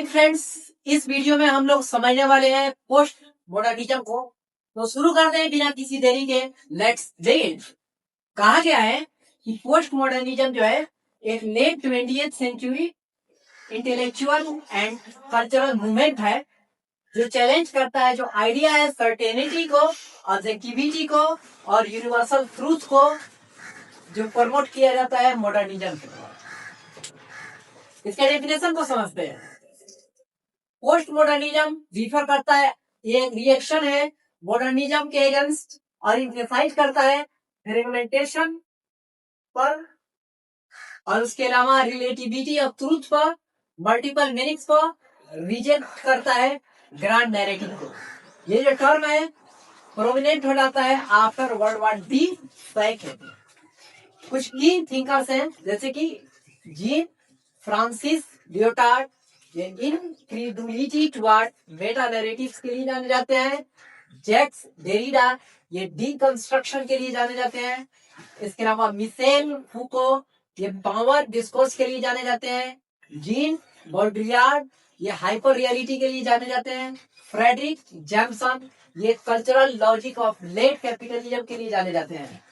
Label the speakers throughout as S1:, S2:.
S1: Friends, इस video में हम लोग समझने वाले हैं पोस्ट मॉडर्निज्म को। तो शुरू करते हैं बिना किसी देरी के। Let's begin. कहा गया है कि पोस्ट मॉडर्निज्म जो है एक late 20th century intellectual and cultural movement है जो चैलेंज करता है जो आइडिया है सर्टेनिटी को, ऑब्जेक्टिविटी को और यूनिवर्सल ट्रूथ को जो प्रमोट किया जाता है मॉडर्निज्म के द्वारा। इसके डेफिनेशन को समझते हैं। पोस्ट मॉडर्निज्म रिफर करता है, ये एक रिएक्शन है मॉडर्निज्म के अगेंस्ट और इम्प्लीफाइज करता है फ्रेगमेंटेशन पर और उसके अलावा रिलेटिविटी ऑफ ट्रूथ पर, मल्टीपल मीनिंग्स पर, रिजेक्ट करता है ग्रैंड नैरेटिव को। ये जो टर्म है प्रोमिनेंट हो जाता है आफ्टर वर्ल्ड वॉर डी कहते हैं। कुछ की थिंकर्स हैं जैसे कि जीन फ्रांसिस लियोटार्ड, ये इनक्रेडुलिटी टुवर्ड मेटा नैरेटिव्स के लिए जाने जाते हैं। जैक्स डेरिडा, ये डीकंस्ट्रक्शन के लिए जाने जाते हैं। इसके अलावा मिशेल फूको, ये पावर डिस्कोर्स के लिए जाने जाते हैं। जीन बॉड्रियार्ड, ये हाइपर रियलिटी के लिए जाने जाते हैं। फ्रेडरिक जैमसन, ये cultural logic of late capitalism के लिए जाने जाते हैं।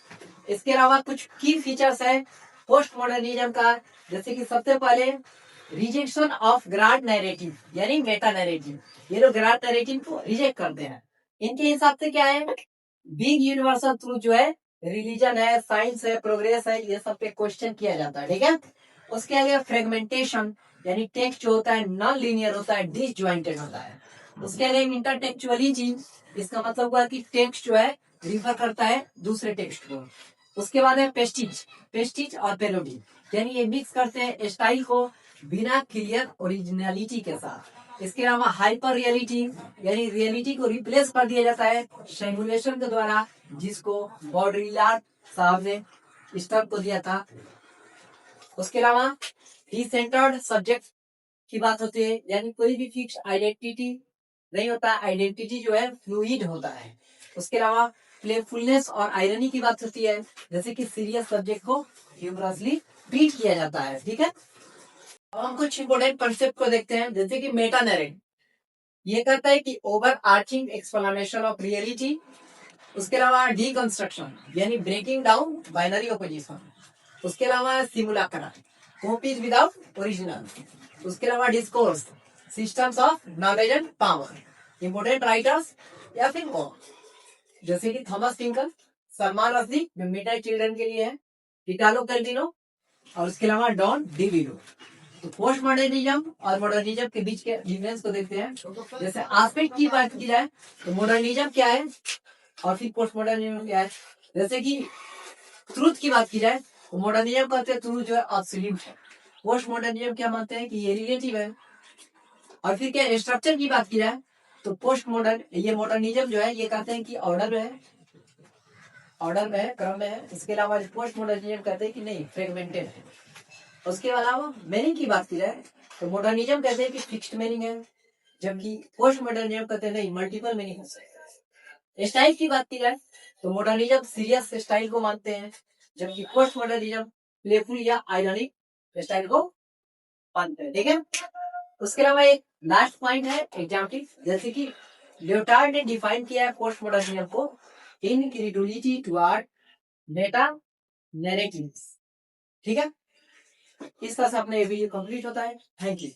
S1: इसके अलावा कुछ की फीचर्स है पोस्ट मॉडर्निज्म का, जैसे कि सबसे पहले रिजेक्शन ऑफ ग्रांड नैरेटिव यानी मेटा नैरेटिव। ये लोग ग्रांड नैरेटिव को रिजेक्ट करते हैं। इनके हिसाब से क्या है, बिग यूनिवर्सल ट्रूथ जो है रिलीजन है, साइंस है, प्रोग्रेस है, ये सब पे क्वेश्चन किया जाता है। ठीक है। उसके आगे फ्रेगमेंटेशन यानी टेक्स्ट जो होता है नॉन लीनियर होता है, डिसजॉइंटेड होता है। उसके आगे इंटरटेक्चुअलिटी, इसका मतलब हुआ कि टेक्स्ट जो है रिफर करता है दूसरे टेक्स्ट को। उसके बाद है पेस्टिज और पेलोडी, यानी ये मिक्स करते हैं स्टाइल को बिना क्लियर ओरिजिनलिटी के साथ। इसके अलावा हाइपर रियलिटी, यानी रियलिटी को रिप्लेस कर दिया जाता है सिमुलेशन के द्वारा, जिसको बॉड्रियार्ड साहब ने इस टर्म को दिया था। उसके अलावा ही सेंटर्ड सब्जेक्ट की बात होती है, यानी कोई भी फिक्स आइडेंटिटी नहीं होता, आइडेंटिटी जो है फ्लूइड होता है। उसके अलावा प्लेफुलनेस और आयरनी की बात होती है, जैसे कि सीरियस सब्जेक्ट को ह्यूमरसली ट्रीट किया जाता है। ठीक है। अब हम कुछ इंपोर्टेंट कॉन्सेप्ट को देखते हैं, जैसे कि मेटा नैरेटिव, ये कहता है कि over arching explanation of reality. उसके अलावा डीकंस्ट्रक्शन यानी ब्रेकिंग डाउन बाइनरी ऑपोजिशन। उसके अलावा सिमुलाक्रा, कॉपीज विदाउट ओरिजिनल। उसके अलावा discourse, systems of knowledge and power, important writers या फिर वो जैसे कि थॉमस टिंकल, सलमान रश्दी जो मिडनाइट चिल्ड्रन के लिए है, इटालो कैल्विनो और उसके अलावा डॉन डिविडो। तो पोस्ट मॉडर्निज्म और मॉडर्निज्म के बीच के डिफरेंस को देखते हैं। जैसे एस्पेक्ट की बात की जाए तो मॉडर्निज्म क्या है और फिर पोस्ट मॉडर्निज्म क्या है। जैसे कि ट्रूथ की बात की जाए तो मॉडर्निज्म कहते हैं ट्रूथ जो है एब्सोल्यूट है, पोस्ट मॉडर्निज्म क्या मानते हैं कि ये रिलेटिव है। और फिर क्या स्ट्रक्चर की बात की जाए तो पोस्ट मॉडर्न ये मॉडर्निज्म जो है ये कहते हैं कि ऑर्डर में है, क्रम में है। इसके अलावा पोस्ट मॉडर्निज्म कहते हैं कि नहीं, फ्रेगमेंटेड है। उसके अलावा मीनिंग की बात की जाए तो मॉडर्निज्म कहते हैं कि फिक्स्ड मीनिंग है, जबकि पोस्ट मॉडर्निज्म कहते हैं नहीं, मल्टीपल मीनिंग हो सकता है। स्टाइल की बात की जाए तो मॉडर्निज्म सीरियस स्टाइल को मानते हैं, जबकि पोस्ट मॉडर्निज्म प्लेफुल या आयरनिक स्टाइल को मानते हैं। ठीक है। उसके अलावा एक लास्ट पॉइंट है एग्जाम्पल, जैसे कि लियोटार्ड ने डिफाइन किया है पोस्ट मॉडर्निज्म को इनक्रेडुलिटी टुवर्ड मेटा नैरेटिव्स। ठीक है। इस तरह से अपने वीडियो कंप्लीट होता है। Thank you.